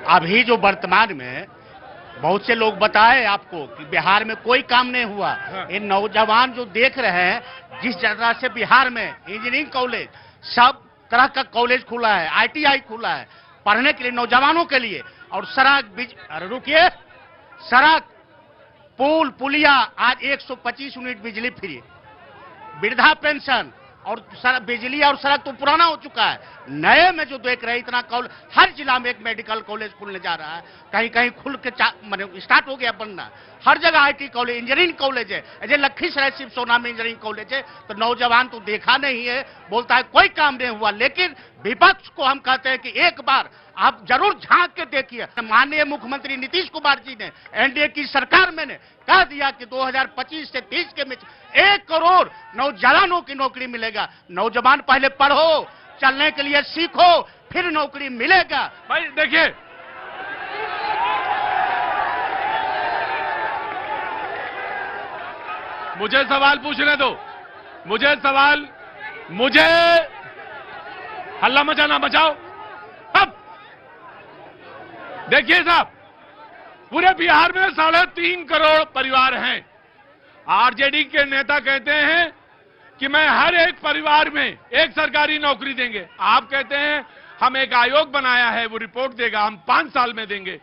अभी जो वर्तमान में बहुत से लोग बताए आपको कि बिहार में कोई काम नहीं हुआ। ये नौजवान जो देख रहे हैं, जिस तरह से बिहार में इंजीनियरिंग कॉलेज, सब तरह का कॉलेज खुला है, ITI खुला है पढ़ने के लिए, नौजवानों के लिए। और सड़क, रुकिए, सड़क, पुल, पुलिया, आज 125 यूनिट बिजली फ्री, वृद्धा पेंशन, और बिजली और सड़क तो पुराना हो चुका है। नए में जो देख रहे हैं, इतना कॉलेज, हर जिला में एक मेडिकल कॉलेज खुलने जा रहा है, कहीं कहीं खुल के मतलब स्टार्ट हो गया बनना। हर जगह IT कॉलेज, इंजीनियरिंग कॉलेज है। ऐसे लखीसराय शिव सोना में इंजीनियरिंग कॉलेज है। तो नौजवान तो देखा नहीं है, बोलता है कोई काम नहीं हुआ। लेकिन विपक्ष को हम कहते हैं कि एक बार आप जरूर झांक के देखिए। माननीय मुख्यमंत्री नीतीश कुमार जी ने, NDA की सरकार में ने कह दिया कि 2025 से 30 के बीच 1 करोड़ नौजवानों की नौकरी मिलेगा। नौजवान पहले पढ़ो, चलने के लिए सीखो, फिर नौकरी मिलेगा। भाई देखिए, मुझे सवाल पूछने दो, मुझे हल्ला मचाना बचाओ। अब देखिए साहब, पूरे बिहार में 3.5 करोड़ परिवार हैं। RJD के नेता कहते हैं कि मैं हर एक परिवार में एक सरकारी नौकरी देंगे। आप कहते हैं हम एक आयोग बनाया है, वो रिपोर्ट देगा, हम 5 साल में देंगे।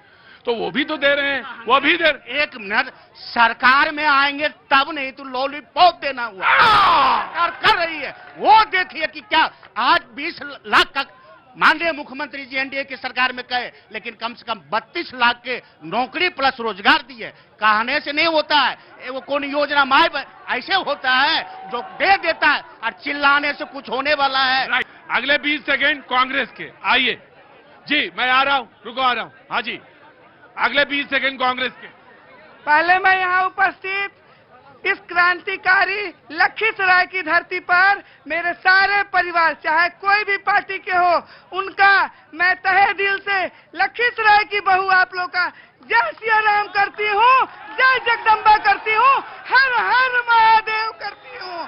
तो वो भी तो दे रहे हैं, वो भी दे। एक मिनट, सरकार में आएंगे तब नहीं तो लॉलीपॉप देना हुआ। सरकार कर रही है, वो देखिए कि क्या आज 20 लाख का माननीय मुख्यमंत्री जी NDA की सरकार में कहे, लेकिन कम से कम 32 लाख के नौकरी प्लस रोजगार दिए। कहने से नहीं होता है, वो कौन योजना माए ऐसे होता है जो दे देता है, और चिल्लाने से कुछ होने वाला है। अगले 20 सेकेंड कांग्रेस के, आइए जी, मैं आ रहा हूं, रुको आ रहा हूं। हाँ जी, अगले 20 सेकेंड कांग्रेस के। पहले मैं यहाँ उपस्थित इस क्रांतिकारी लखीसराय की धरती पर मेरे सारे परिवार, चाहे कोई भी पार्टी के हो, उनका मैं तहे दिल से लखीसराय की बहू आप लोग का जय सिया राम करती हूँ, जय जगदम्बा करती हूँ, हर हर महादेव करती हूँ।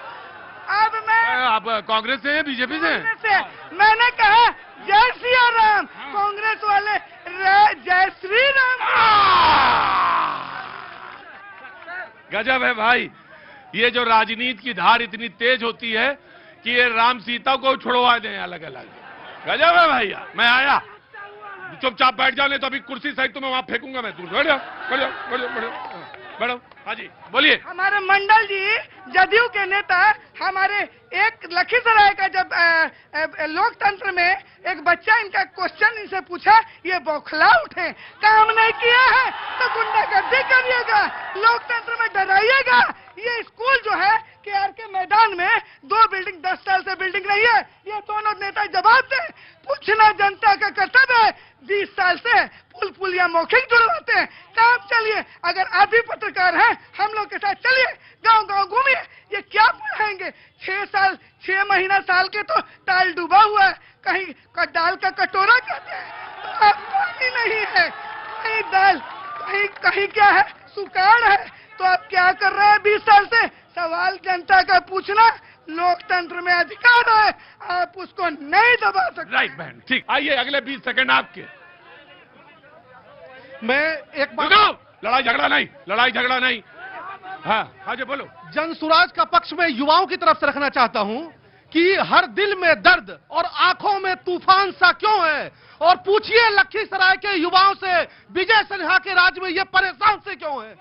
अब मैं, आप कांग्रेस से हैं, बीजेपी से हैं? मैंने कहा जय सिया राम, कांग्रेस वाले जय श्री राम। गजब है भाई, ये जो राजनीति की धार इतनी तेज होती है कि ये राम सीता को छुड़वा दें अलग अलग। गजब है भैया, मैं आया, चुपचाप बैठ जाओ, नहीं तो अभी कुर्सी सहित तुम्हें वहां फेंकूंगा मैं। तुम बैठो। हाँ जी, बोलिए। हमारे मंडल जी जदयू के नेता, हमारे एक लखीसराय का जब लोकतंत्र में एक बच्चा इनका क्वेश्चन इनसे पूछा, ये बौखला उठे, काम नहीं किया है तो गुंडागर्दी करिएगा, लोकतंत्र में डराइएगा। ये स्कूल जो है KRK मैदान में 2 बिल्डिंग 10 साल से बिल्डिंग नहीं है, ये दोनों नेता जवाब दें। पूछना जनता का कर्तव्य है। 20 साल से पुल पुलिया मौखिक जुड़वाते हैं, काम चलिए। अगर आप भी पत्रकार हैं, हम लोग के साथ चलिए, गांव गांव घूमिए। ये क्या पढ़ाएंगे? 6 महीना साल के तो ताल डूबा हुआ है, कहीं दाल का कटोरा कहते हैं तो अब पानी नहीं है, कहीं दाल, कहीं क्या है, सुकाड़ है। तो आप क्या कर रहे हैं 20 साल से? सवाल जनता का पूछना लोकतंत्र में अधिकार है, आप उसको नहीं दबा सकते। राइट बहन, ठीक। आइए अगले 20 सेकंड आपके। मैं एक बार, लड़ाई झगड़ा नहीं। हाँ जी बोलो। जनसुराज का पक्ष में युवाओं की तरफ से रखना चाहता हूं कि हर दिल में दर्द और आंखों में तूफान सा क्यों है, और पूछिए लखीसराय के युवाओं से, विजय सिन्हा के राज में ये परेशान से क्यों है।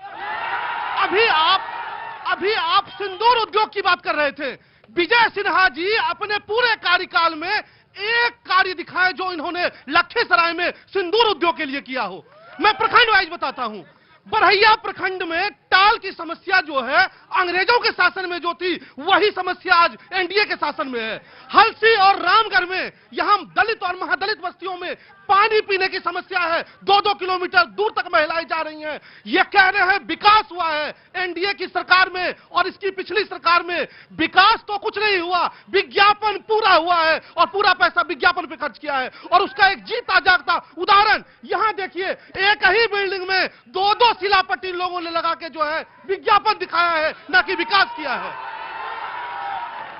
अभी आप सिंदूर उद्योग की बात कर रहे थे। विजय सिन्हा जी अपने पूरे कार्यकाल में एक कार्य दिखाए जो इन्होंने लखीसराय में सिंदूर उद्योग के लिए किया हो। मैं प्रखंड वाइज बताता हूं। बरहैया प्रखंड में टाल की समस्या जो है, अंग्रेजों के शासन में जो थी, वही समस्या आज NDA के शासन में है। हलसी और रामगढ़ में यहां दलित और महादलित बस्तियों में पानी पीने की समस्या है, 2-2 किलोमीटर दूर तक महिलाएं जा रही हैं। ये कह रहे हैं विकास हुआ है NDA की सरकार में, और इसकी पिछली सरकार में विकास तो कुछ नहीं हुआ, विज्ञापन पूरा हुआ है और पूरा पैसा विज्ञापन पे खर्च किया है। और उसका एक जीता जागता उदाहरण यहां देखिए, एक ही बिल्डिंग में 2-2 शिलापट्टी लोगों ने लगा के जो है विज्ञापन दिखाया है, ना कि विकास किया है।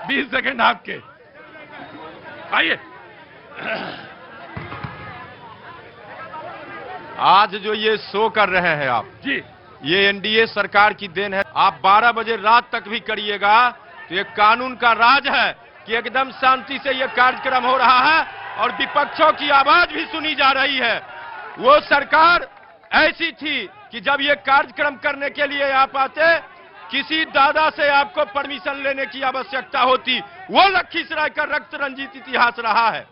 20 सेकंड आपके, आइए। आज जो ये शो कर रहे हैं आप, जी, ये एनडीए सरकार की देन है। आप 12 बजे रात तक भी करिएगा तो ये कानून का राज है कि एकदम शांति से ये कार्यक्रम हो रहा है और विपक्षों की आवाज भी सुनी जा रही है। वो सरकार ऐसी थी कि जब ये कार्यक्रम करने के लिए आप आते, किसी दादा से आपको परमिशन लेने की आवश्यकता होती। वो लखीसराय का रक्त रंजित इतिहास रहा है।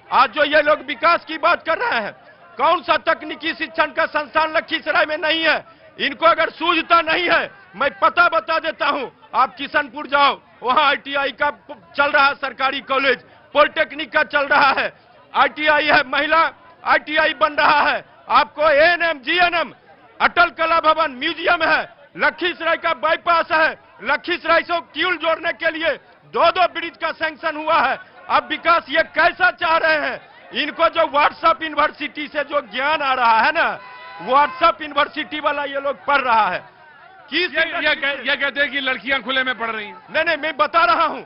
आज जो ये लोग विकास की बात कर रहे हैं, कौन सा तकनीकी शिक्षण का संस्थान लखीसराय में नहीं है? इनको अगर सूझता नहीं है, मैं पता बता देता हूं। आप किशनपुर जाओ, वहां आईटीआई का चल रहा है, सरकारी कॉलेज, पॉलिटेक्निक का चल रहा है, आईटीआई है, महिला आईटीआई बन रहा है। आपको एएनएम, जीएनएम, अटल कला भवन, म्यूजियम है। लखीसराय का बाईपास है। लखीसराय से किउल जोड़ने के लिए 2 ब्रिज का सैंक्शन हुआ है। अब विकास ये कैसा चाह रहे हैं? इनको जो व्हाट्सएप यूनिवर्सिटी से जो ज्ञान आ रहा है ना, व्हाट्सएप यूनिवर्सिटी वाला ये लोग पढ़ रहा है। ये कहते हैं कि लड़कियां खुले में पढ़ रही हैं। नहीं, मैं बता रहा हूं,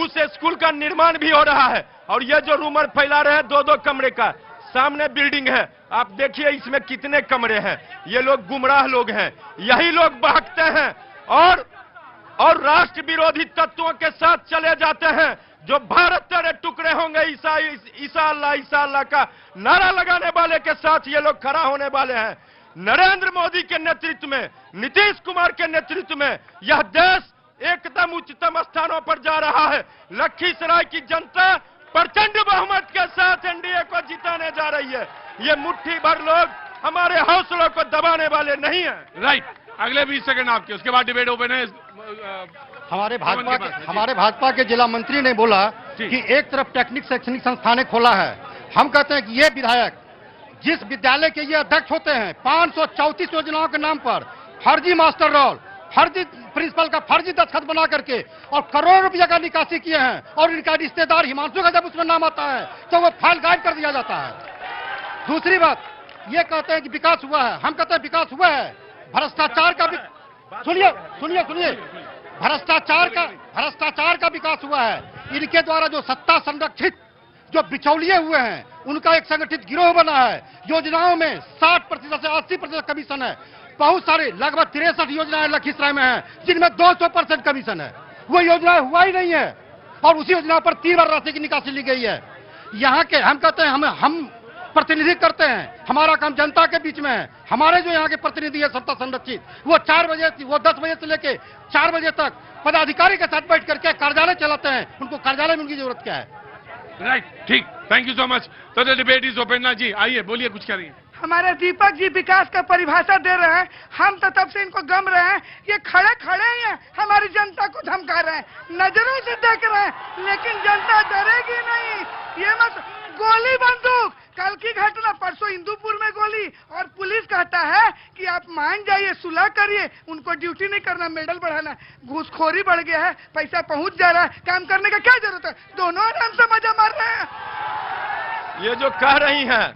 उस स्कूल का निर्माण भी हो रहा है। और ये जो रूमर फैला रहे हैं 2-2 कमरे का, सामने बिल्डिंग है, आप देखिए इसमें कितने कमरे हैं। ये लोग गुमराह लोग हैं, यही लोग बहकते हैं और राष्ट्र विरोधी तत्वों के साथ चले जाते हैं। जो भारत तेरे टुकड़े होंगे, ईसा अल्लाह का नारा लगाने वाले के साथ ये लोग खड़ा होने वाले हैं। नरेंद्र मोदी के नेतृत्व में, नीतीश कुमार के नेतृत्व में यह देश एकदम उच्चतम स्थानों पर जा रहा है। लखीसराय की जनता प्रचंड बहुमत के साथ एनडीए को जिताने जा रही है। ये मुट्ठी भर लोग हमारे हौसलों को दबाने वाले नहीं है। राइट, अगले 20 सेकंड आपके, उसके बाद डिबेट ओपन है। हमारे भाजपा के जिला मंत्री ने बोला कि एक तरफ टेक्निक शैक्षणिक संस्थानें खोला है। हम कहते हैं कि ये विधायक जिस विद्यालय के ये अध्यक्ष होते हैं, 534 योजनाओं के नाम पर फर्जी मास्टर रोल, फर्जी प्रिंसिपल का फर्जी दस्तखत बना करके और करोड़ों रुपए का निकासी किए हैं। और इनका रिश्तेदार हिमांशु का जब उसमें नाम आता है तो वो फाइल गायब कर दिया जाता है। दूसरी बात, ये कहते हैं कि विकास हुआ है। हम कहते हैं विकास हुआ है, भ्रष्टाचार का सुनिए भ्रष्टाचार का विकास हुआ है। इनके द्वारा जो सत्ता संरक्षित जो बिचौलिए हुए हैं, उनका एक संगठित गिरोह बना है। योजनाओं में 60% से 80% कमीशन है। बहुत सारे लगभग 63 योजनाएं लखीसराय में हैं, जिनमें 200% कमीशन है। वो योजना हुआ ही नहीं है और उसी योजना पर 3 बार राशि की निकासी ली गई है। यहाँ के हम कहते हैं हम प्रतिनिधि करते हैं, हमारा काम जनता के बीच में है। हमारे जो यहाँ के प्रतिनिधि है सत्ता संरक्षित, वो 10 बजे से लेके 4 बजे तक पदाधिकारी के साथ बैठ करके कार्यालय चलाते हैं। उनको कार्यालय में उनकी जरूरत क्या है? राइट, ठीक, थैंक यू सो मच। तो द डिबेट इज ओपन ना जी, आइए बोलिए, कुछ कह रही है। हमारे दीपक जी विकास का परिभाषा दे रहे हैं, हम तो तब से इनको गम रहे हैं। ये खड़े ही हैं, हमारी जनता को धमका रहे हैं, नजरों से देख रहे हैं, लेकिन जनता डरेगी नहीं। ये मत गोली बंदूक, कल की घटना, परसों इंदुपुर में गोली, और पुलिस कहता है कि आप मान जाइए, सुलह करिए, उनको ड्यूटी नहीं करना, मेडल बढ़ाना। घूसखोरी बढ़ गया है, पैसा पहुंच जा रहा है, काम करने का क्या जरूरत है? दोनों आराम से मजा मार रहे हैं। ये जो कह रही हैं,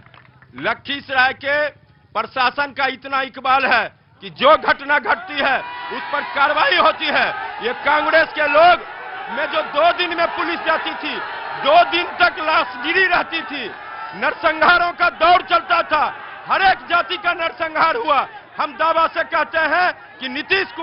लखीसराय के प्रशासन का इतना इकबाल है कि जो घटना घटती है उस पर कार्रवाई होती है। ये कांग्रेस के लोग में जो 2 दिन में पुलिस जाती थी, 2 दिन तक लाशगिरी रहती थी, नरसंहारों का दौर चलता था, हर एक जाति का नरसंहार हुआ। हम दावा से कहते हैं कि नीतीश